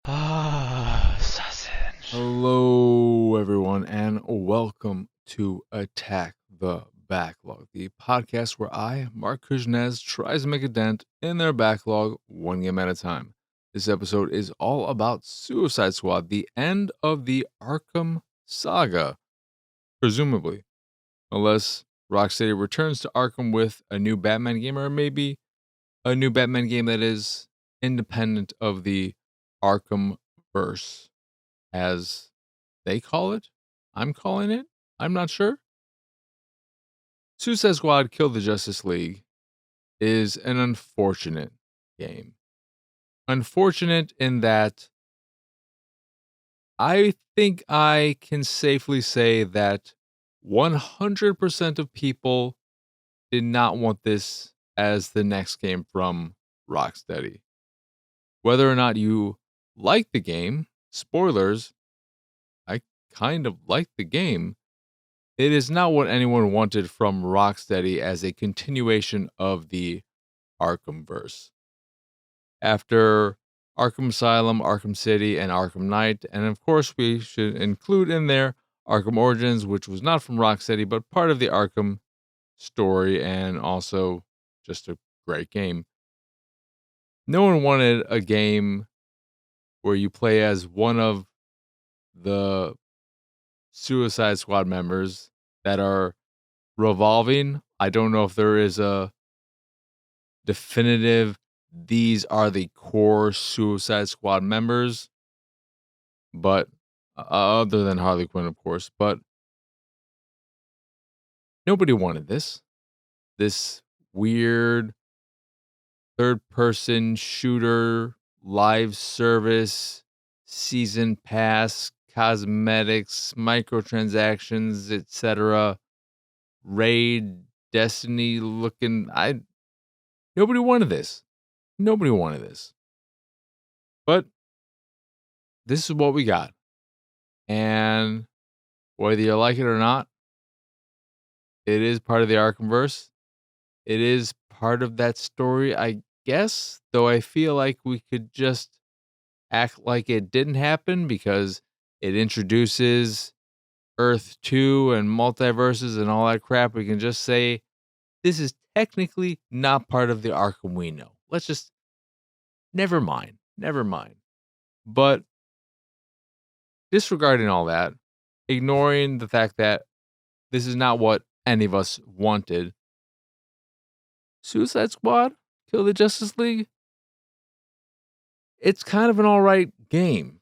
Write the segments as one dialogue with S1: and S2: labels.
S1: Sausage.
S2: Hello, everyone, and welcome to Attack the Backlog, the podcast where I, Mark Kuznez, tries to make a dent in their backlog one game at a time. This episode is all about Suicide Squad, the end of the Arkham saga, presumably, unless Rocksteady returns to Arkham with a new Batman game, or maybe a new Batman game that is independent of the Arkham verse, as they call it. I'm calling it. I'm not sure. Suicide Squad Kill the Justice League is an unfortunate game. Unfortunate in that I think I can safely say that 100% of people did not want this as the next game from Rocksteady. Whether or not you like the game, spoilers, I kind of like the game. It is not what anyone wanted from Rocksteady as a continuation of the Arkhamverse. After Arkham Asylum, Arkham City, and Arkham Knight, and of course we should include in there Arkham Origins, which was not from Rocksteady, but part of the Arkham story and also just a great game. No one wanted a game where you play as one of the Suicide Squad members that are revolving. I don't know if there is a definitive, these are the core Suicide Squad members, but other than Harley Quinn, of course. But nobody wanted this weird third person shooter, live service, season pass, cosmetics, microtransactions, etc. Raid, Destiny looking. I Nobody wanted this. Nobody wanted this. But this is what we got. And whether you like it or not, it is part of the Arkhamverse. It is part of that story, I guess, though I feel like we could just act like it didn't happen because it introduces Earth 2 and multiverses and all that crap. We can just say this is technically not part of the Arkham we know. Let's just never mind. Never mind. But disregarding all that, ignoring the fact that this is not what any of us wanted, Suicide Squad, Kill the Justice League, it's kind of an alright game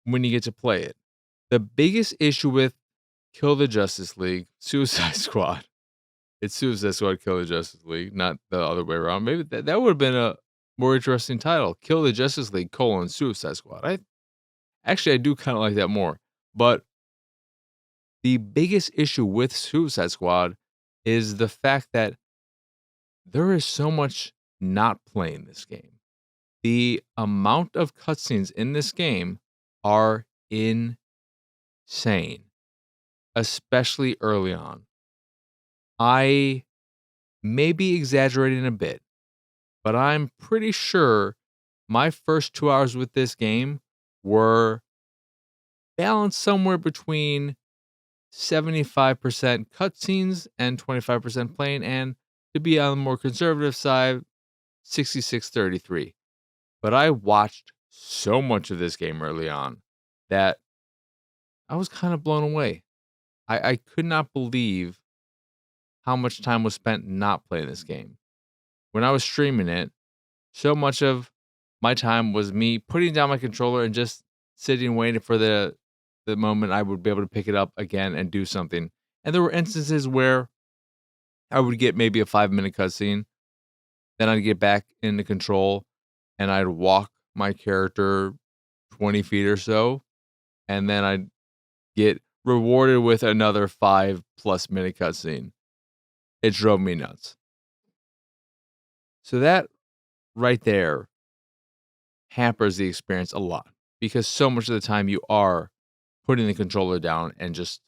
S2: when you get to play it. The biggest issue with Kill the Justice League, Suicide Squad, it's Suicide Squad Kill the Justice League, not the other way around. Maybe that would have been a more interesting title. Kill the Justice League, Suicide Squad. I do kind of like that more. But the biggest issue with Suicide Squad is the fact that there is so much not playing this game. The amount of cutscenes in this game are insane, especially early on. I may be exaggerating a bit, but I'm pretty sure my first 2 hours with this game were balanced somewhere between 75% cutscenes and 25% playing, and to be on the more conservative side, 66-33. But I watched so much of this game early on that I was kind of blown away. I could not believe how much time was spent not playing this game. When I was streaming it, so much of my time was me putting down my controller and just sitting waiting for the moment I would be able to pick it up again and do something. And there were instances where I would get maybe a 5-minute cutscene, then I'd get back into control and I'd walk my character 20 feet or so, and then I'd get rewarded with another 5+ minute cutscene. It drove me nuts. So that right there hampers the experience a lot because so much of the time you are putting the controller down and just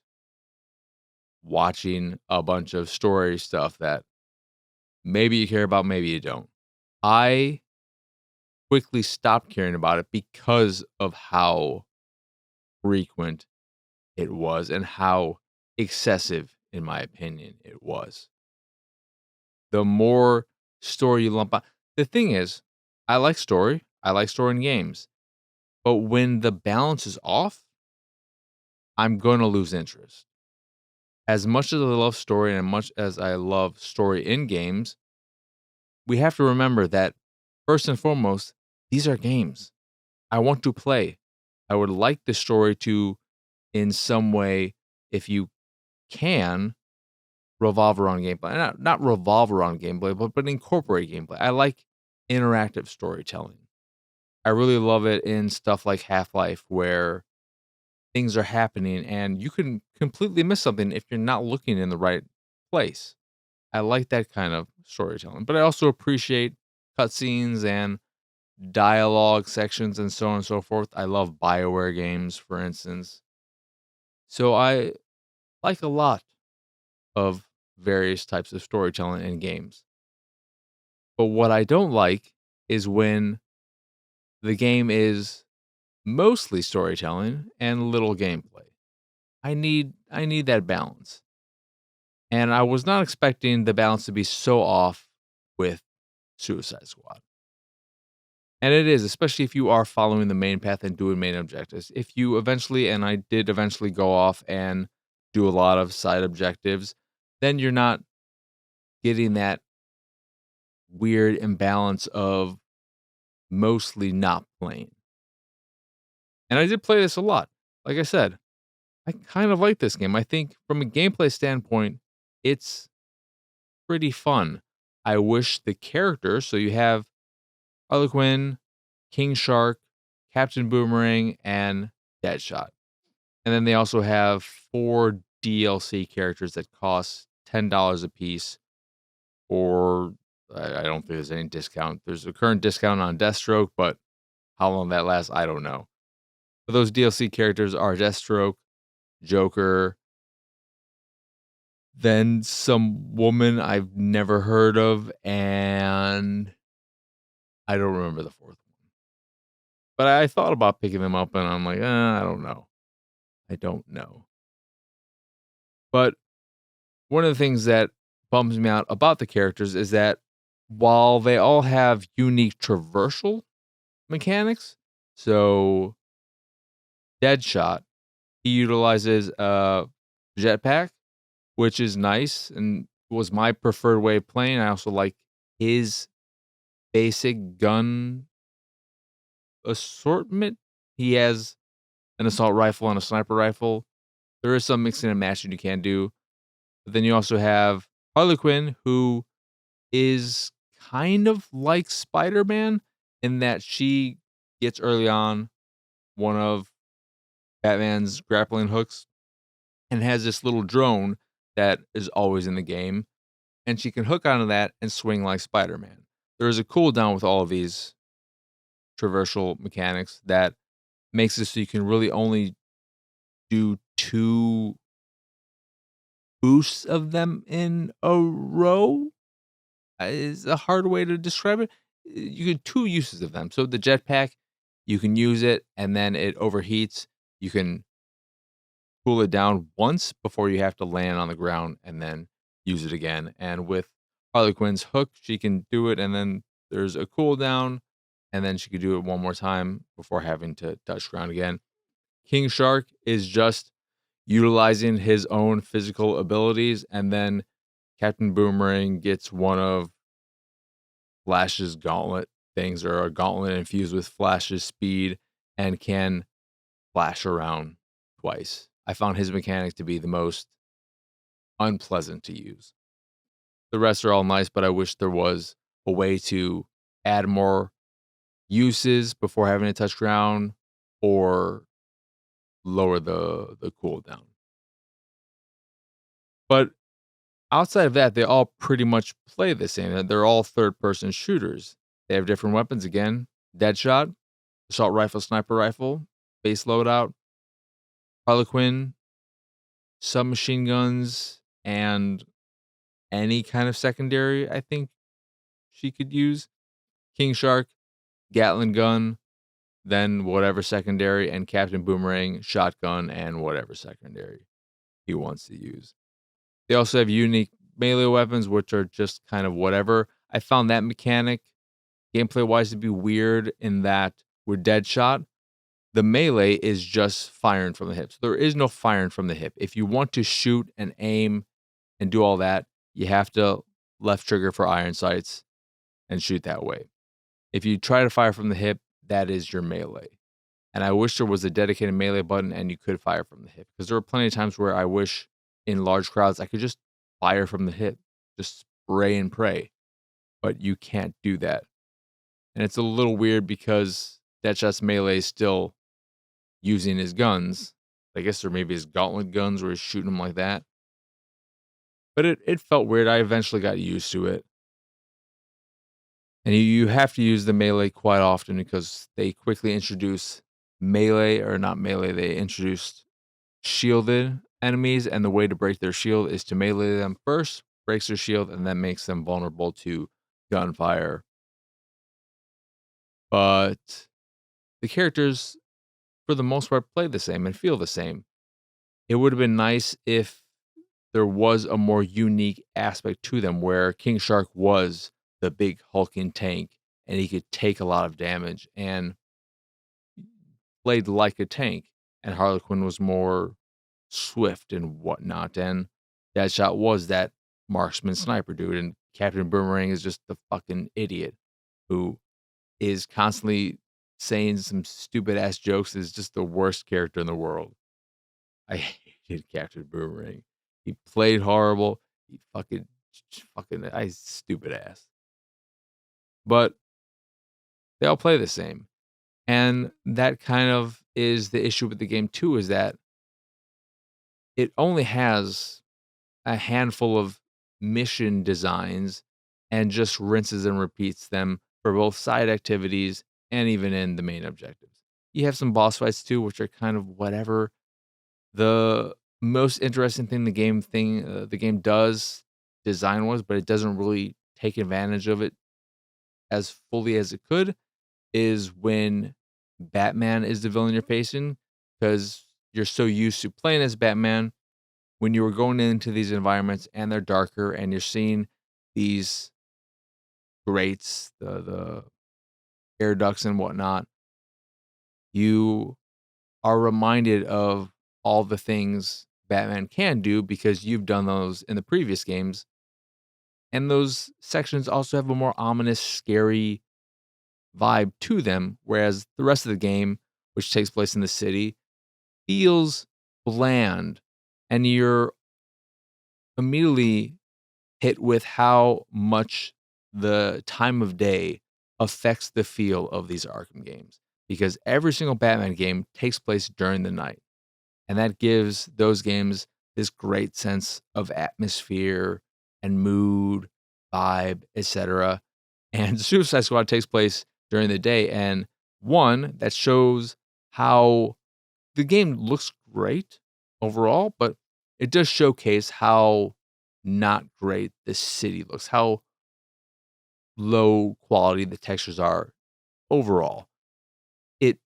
S2: watching a bunch of story stuff that maybe you care about, maybe you don't. I quickly stopped caring about it because of how frequent it was and how excessive, in my opinion, it was. The more story you lump on, the thing is, I like story in games, but when the balance is off, I'm gonna lose interest. As much as I love story and much as I love story in games, we have to remember that first and foremost, these are games. I want to play. I would like the story to, in some way, if you can, revolve around gameplay. Not revolve around gameplay, but incorporate gameplay. I like interactive storytelling. I really love it in stuff like Half-Life where things are happening and you can completely miss something if you're not looking in the right place. I like that kind of storytelling, but I also appreciate cutscenes and dialogue sections and so on and so forth. I love BioWare games, for instance. So I like a lot of various types of storytelling in games. But what I don't like is when the game is mostly storytelling and little gameplay. I need that balance. And I was not expecting the balance to be so off with Suicide Squad. And it is, especially if you are following the main path and doing main objectives. If you eventually, and I did eventually go off and do a lot of side objectives, then you're not getting that weird imbalance of mostly not playing. And I did play this a lot. Like I said, I kind of like this game. I think from a gameplay standpoint, it's pretty fun. I wish the characters, so you have Harley Quinn, King Shark, Captain Boomerang, and Deadshot. And then they also have 4 DLC characters that cost $10 a piece, or I don't think there's any discount. There's a current discount on Deathstroke, but how long that lasts, I don't know. But those DLC characters are Deathstroke, Joker, then some woman I've never heard of, and I don't remember the 4th one. But I thought about picking them up, and I'm like, I don't know. I don't know. But one of the things that bums me out about the characters is that while they all have unique traversal mechanics, so Deadshot, he utilizes a jetpack, which is nice and was my preferred way of playing. I also like his basic gun assortment. He has an assault rifle and a sniper rifle. There is some mixing and matching you can do. But then you also have Harley Quinn, who is kind of like Spider-Man in that she gets early on one of Batman's grappling hooks and has this little drone that is always in the game, and she can hook onto that and swing like Spider-Man. There is a cooldown with all of these traversal mechanics that makes it so you can really only do 2 boosts of them in a row. Is a hard way to describe it. You get 2 uses of them. So the jetpack, you can use it and then it overheats. You can cool it down once before you have to land on the ground and then use it again. And with Harley Quinn's hook, she can do it and then there's a cooldown and then she could do it one more time before having to touch ground again. King Shark is just utilizing his own physical abilities, and then Captain Boomerang gets one of Flash's gauntlet things, or a gauntlet infused with Flash's speed and can flash around twice. I found his mechanic to be the most unpleasant to use. The rest are all nice, but I wish there was a way to add more uses before having to touch ground or lower the cooldown. But outside of that, they all pretty much play the same. They're all third person shooters. They have different weapons again. Deadshot, assault rifle, sniper rifle, base loadout, Harlequin, submachine guns, and any kind of secondary I think she could use. King Shark, Gatling gun, then whatever secondary, and Captain Boomerang, shotgun, and whatever secondary he wants to use. They also have unique melee weapons, which are just kind of whatever. I found that mechanic, gameplay wise, to be weird in that with Deadshot, the melee is just firing from the hip. So there is no firing from the hip. If you want to shoot and aim and do all that, you have to left trigger for iron sights and shoot that way. If you try to fire from the hip, that is your melee. And I wish there was a dedicated melee button and you could fire from the hip, because there were plenty of times where I wish in large crowds I could just fire from the hip, just spray and pray, but you can't do that. And it's a little weird because Deadshot's melee is still using his guns. I guess, or maybe his gauntlet guns where he's shooting them like that. But it felt weird. I eventually got used to it. And you have to use the melee quite often because they quickly introduce melee, or not melee, they introduced shielded enemies, and the way to break their shield is to melee them first, breaks their shield, and then makes them vulnerable to gunfire. But the characters, for the most part, play the same and feel the same. It would have been nice if there was a more unique aspect to them where King Shark was the big hulking tank and he could take a lot of damage and played like a tank, and Harley Quinn was more swift and whatnot, and Deadshot was that marksman sniper dude, and Captain Boomerang is just the fucking idiot who is constantly saying some stupid ass jokes, is just the worst character in the world. I hated Captain Boomerang. He played horrible. He fucking, I stupid ass. But they all play the same. And that kind of is the issue with the game too, is that it only has a handful of mission designs and just rinses and repeats them for both side activities and even in the main objectives. You have some boss fights too, which are kind of whatever. The most interesting thing the game does design was, but it doesn't really take advantage of it as fully as it could, is when Batman is the villain you're facing, because you're so used to playing as Batman. When you were going into these environments and they're darker and you're seeing these grates, the air ducts and whatnot, you are reminded of all the things Batman can do because you've done those in the previous games. And those sections also have a more ominous, scary vibe to them, whereas the rest of the game, which takes place in the city, feels bland, and you're immediately hit with how much the time of day affects the feel of these Arkham games, because every single Batman game takes place during the night, and that gives those games this great sense of atmosphere and mood, vibe, etc. And Suicide Squad takes place during the day, and one that shows how the game looks great overall, but it does showcase how not great the city looks, how low quality the textures are overall. It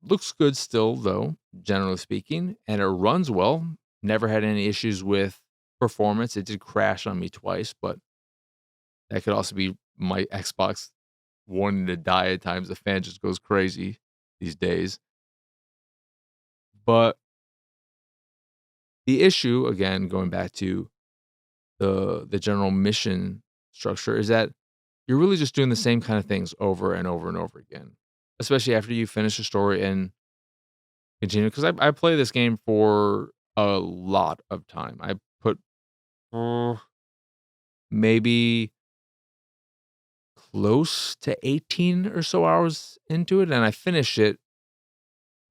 S2: looks good still, though, generally speaking, and it runs well. Never had any issues with performance. It did crash on me twice, but that could also be my Xbox wanting to die at times. The fan just goes crazy these days. But the issue, again, going back to the general mission structure, is that you're really just doing the same kind of things over and over and over again, especially after you finish the story and continue. Because I play this game for a lot of time. I put maybe close to 18 or so hours into it, and I finished it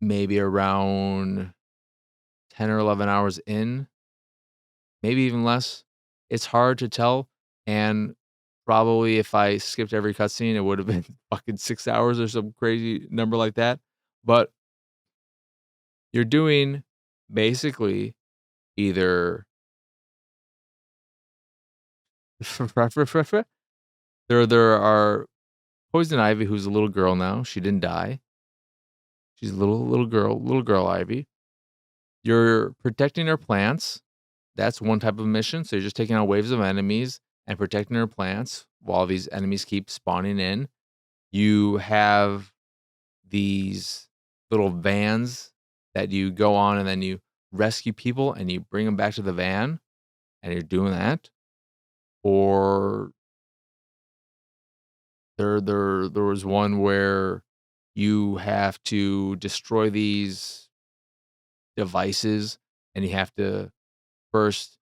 S2: maybe around 10 or 11 hours in, maybe even less. It's hard to tell, and probably if I skipped every cutscene, it would have been fucking 6 hours or some crazy number like that. But you're doing basically either there are Poison Ivy, who's a little girl now. She didn't die. She's a little girl Ivy. You're protecting her plants. That's one type of mission. So you're just taking out waves of enemies and protecting her plants while these enemies keep spawning in. You have these little vans that you go on and then you rescue people and you bring them back to the van and you're doing that. Or there was one where you have to destroy these devices and you have to first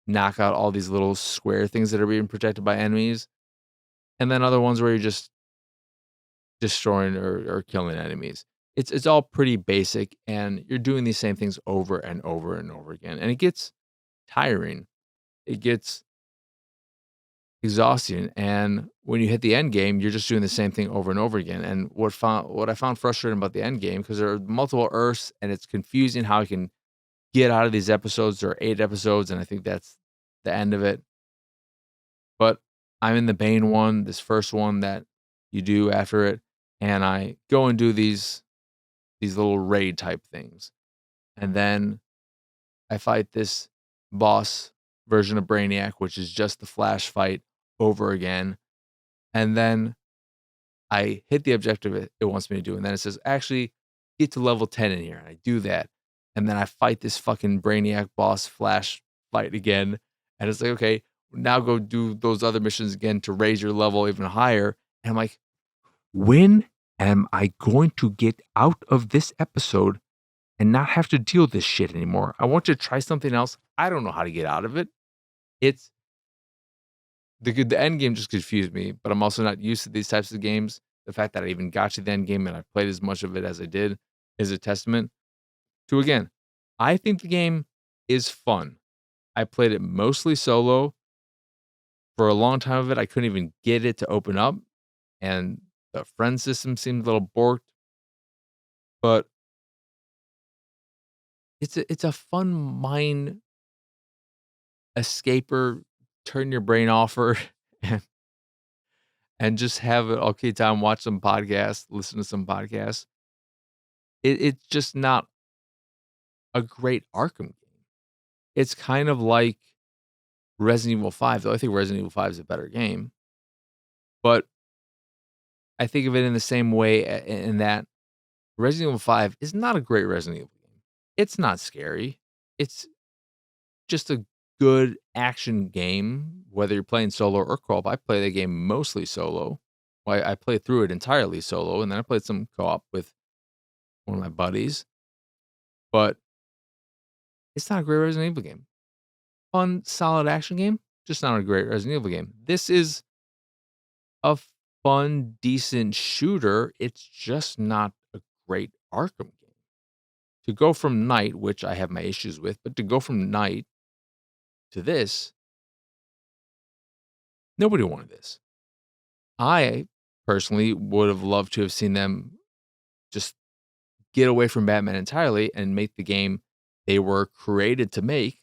S2: knock out all these little square things that are being protected by enemies. And then other ones where you're just destroying or killing enemies. It's all pretty basic and you're doing these same things over and over and over again. And it gets tiring. It gets exhausting. And when you hit the end game, you're just doing the same thing over and over again. And what I found frustrating about the end game, because there are multiple Earths and it's confusing how I can get out of these episodes. There are 8 episodes, and I think that's the end of it. But I'm in the Bane one, this first one that you do after it, and I go and do these little raid type things. And then I fight this boss version of Brainiac, which is just the Flash fight over again. And then I hit the objective it wants me to do. And then it says, actually, get to level 10 in here. And I do that. And then I fight this fucking Brainiac boss Flash fight again. And it's like, okay, now go do those other missions again to raise your level even higher. And I'm like, when am I going to get out of this episode and not have to deal with this shit anymore? I want to try something else. I don't know how to get out of it. It's the end game just confused me, but I'm also not used to these types of games. The fact that I even got to the end game and I played as much of it as I did is a testament to, again, I think the game is fun. I played it mostly solo. For a long time of it, I couldn't even get it to open up, and the friend system seemed a little borked, but it's a fun mind escaper, turn your brain offer and just have an okay time, watch some podcasts, listen to some podcasts. It's just not a great Arkham game. It's kind of like Resident Evil 5, though I think Resident Evil 5 is a better game, but I think of it in the same way in that Resident Evil 5 is not a great Resident Evil game. It's not scary. It's just a good action game, whether you're playing solo or co-op. I play the game mostly solo. Well, I played through it entirely solo, and then I played some co-op with one of my buddies. But it's not a great Resident Evil game. Fun, solid action game, just not a great Resident Evil game. This is a fun, decent shooter. It's just not a great Arkham game. To go from Knight, which I have my issues with, but to go from Knight to this, nobody wanted this. I personally would have loved to have seen them just get away from Batman entirely and make the game they were created to make.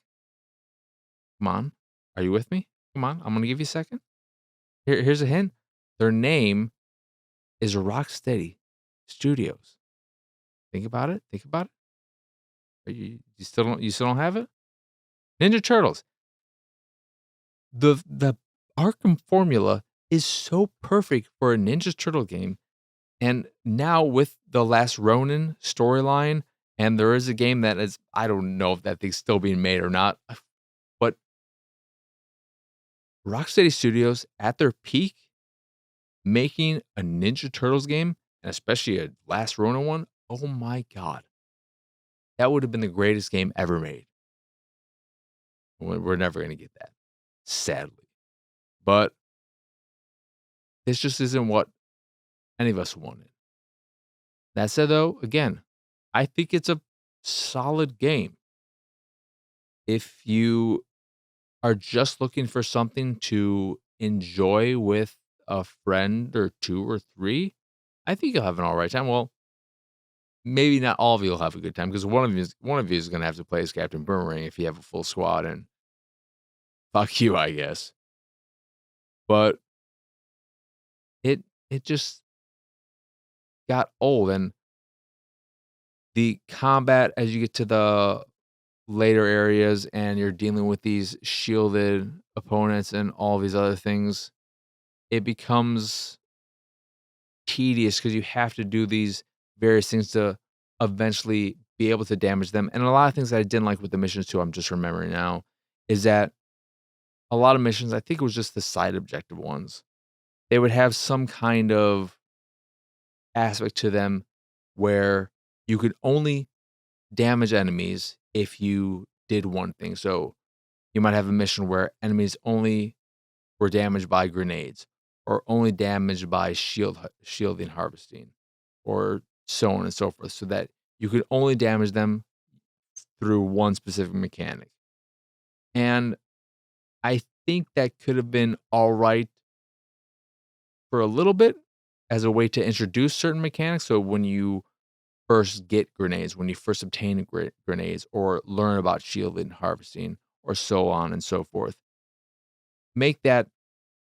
S2: Come on. Are you with me? Come on. I'm going to give you a second. Here's a hint. Their name is Rocksteady Studios. Think about it. Think about it. You still don't have it? Ninja Turtles. The Arkham formula is so perfect for a Ninja Turtle game. And now with the Last Ronin storyline, and there is a game that is, I don't know if that thing's still being made or not, but Rocksteady Studios at their peak, making a Ninja Turtles game, and especially a Last Ronin one, oh my God. That would have been the greatest game ever made. We're never going to get that, sadly. But this just isn't what any of us wanted. That said, though, again, I think it's a solid game. If you are just looking for something to enjoy with a friend or 2 or 3, I think you'll have an all right time. Well, maybe not all of you will have a good time because one of you is going to have to play as Captain Boomerang if you have a full squad, and fuck you, I guess. But it just got old, and the combat as you get to the later areas and you're dealing with these shielded opponents and all these other things, it becomes tedious because you have to do these various things to eventually be able to damage them. And a lot of things that I didn't like with the missions too, I'm just remembering now, is that a lot of missions, I think it was just the side objective ones. They would have some kind of aspect to them where you could only damage enemies if you did one thing. So you might have a mission where enemies only were damaged by grenades or only damaged by shielding harvesting or so on and so forth, so that you could only damage them through one specific mechanic. And I think that could have been all right for a little bit as a way to introduce certain mechanics. So when you first get grenades, when you first obtain grenades or learn about shielding harvesting or so on and so forth, make that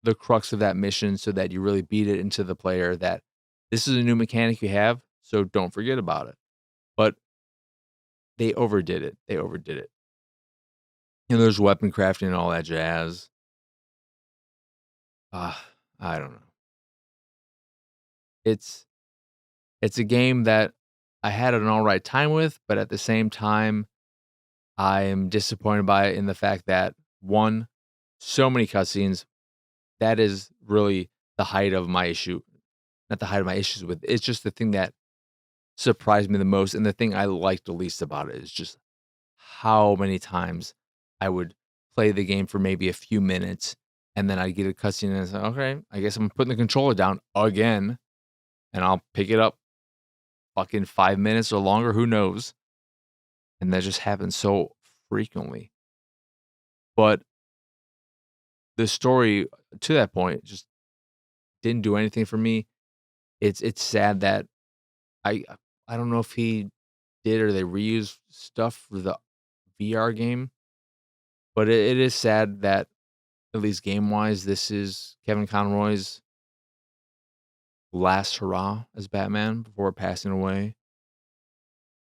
S2: the crux of that mission so that you really beat it into the player that this is a new mechanic you have, so don't forget about it. But they overdid it. They overdid it. And there's weapon crafting and all that jazz. I don't know. It's it's a game that I had an all right time with, but at the same time, I am disappointed by it in the fact that one, so many cutscenes. That is really the height of my issue. Not the height of my issues with. It's just the thing that surprised me the most, and the thing I liked the least about it is just how many times I would play the game for maybe a few minutes, and then I'd get a cutscene and I say, "Okay, I guess I'm putting the controller down again, and I'll pick it up fucking 5 minutes or longer, who knows?" And that just happens so frequently. But the story to that point just didn't do anything for me. It's sad that I I don't know if he did or they reused stuff for the VR game, but it is sad that at least game wise, this is Kevin Conroy's last hurrah as Batman before passing away.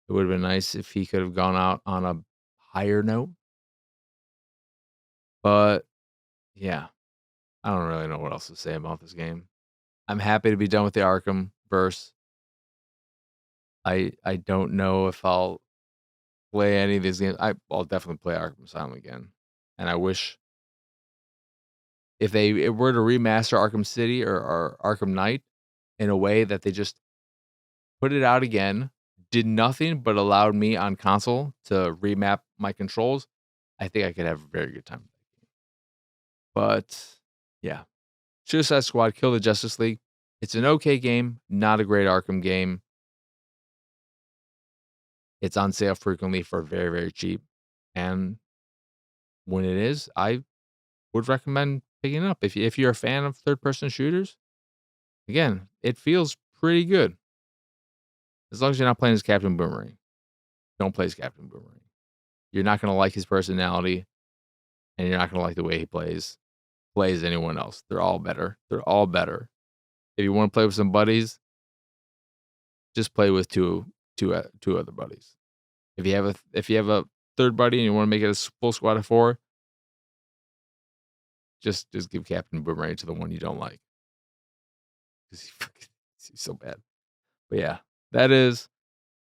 S2: It would have been nice if he could have gone out on a higher note, but yeah, I don't really know what else to say about this game. I'm happy to be done with the Arkham verse. I don't know if I'll play any of these games. I'll definitely play Arkham Asylum again, and I wish if they were to remaster Arkham City or Arkham Knight in a way that they just put it out again, did nothing but allowed me on console to remap my controls, I think I could have a very good time. But yeah, Suicide Squad: Kill the Justice League. It's an okay game, not a great Arkham game. It's on sale frequently for very, very cheap. And when it is, I would recommend picking it up. If you're a fan of third person shooters, again, it feels pretty good. As long as you're not playing as Captain Boomerang. Don't play as Captain Boomerang. You're not gonna like his personality, and you're not gonna like the way he plays anyone else. They're all better. They're all better. If you wanna play with some buddies, just play with two other buddies. If you have a third buddy and you wanna make it a full squad of 4, just give Captain Boomerang to the one you don't like because he's so bad. But yeah, that is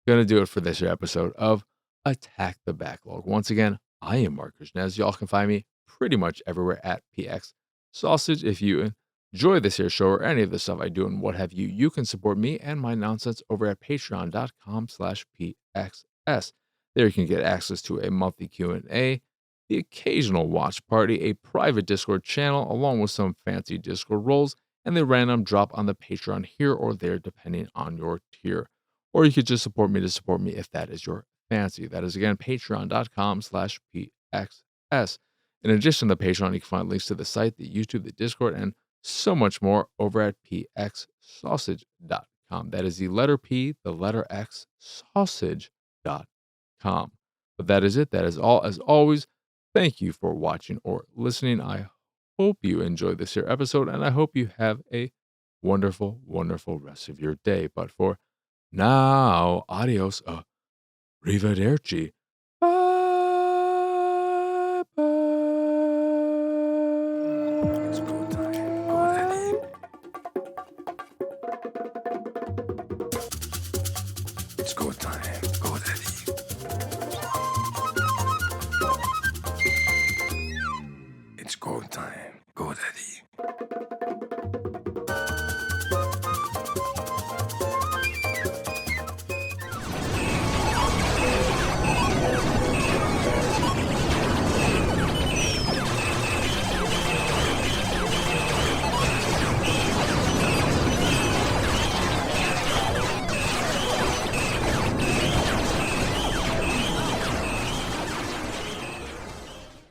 S2: gonna do it for this here episode of Attack the Backlog. Once again, I am Marcus Nez. Y'all can find me pretty much everywhere at PX Sausage. If you enjoy this here show or any of the stuff I do and what have you, you can support me and my nonsense over at patreon.com/PXS. There you can get access to a monthly Q&A, the occasional watch party, a private Discord channel, along with some fancy Discord roles, and the random drop on the Patreon here or there, depending on your tier. Or you could just support me to support me if that is your fancy. That is again patreon.com/PXS. In addition to the Patreon, you can find links to the site, the YouTube, the Discord, and so much more over at pxsausage.com. That is the letter P, the letter X, sausage.com. But that is it. That is all. As always, thank you for watching or listening. I hope you enjoyed this here episode, and I hope you have a wonderful, wonderful rest of your day. But for now, adios, arrivederci. Bye
S1: It's
S2: bye.
S1: go time. Go daddy. It's go time. Go daddy.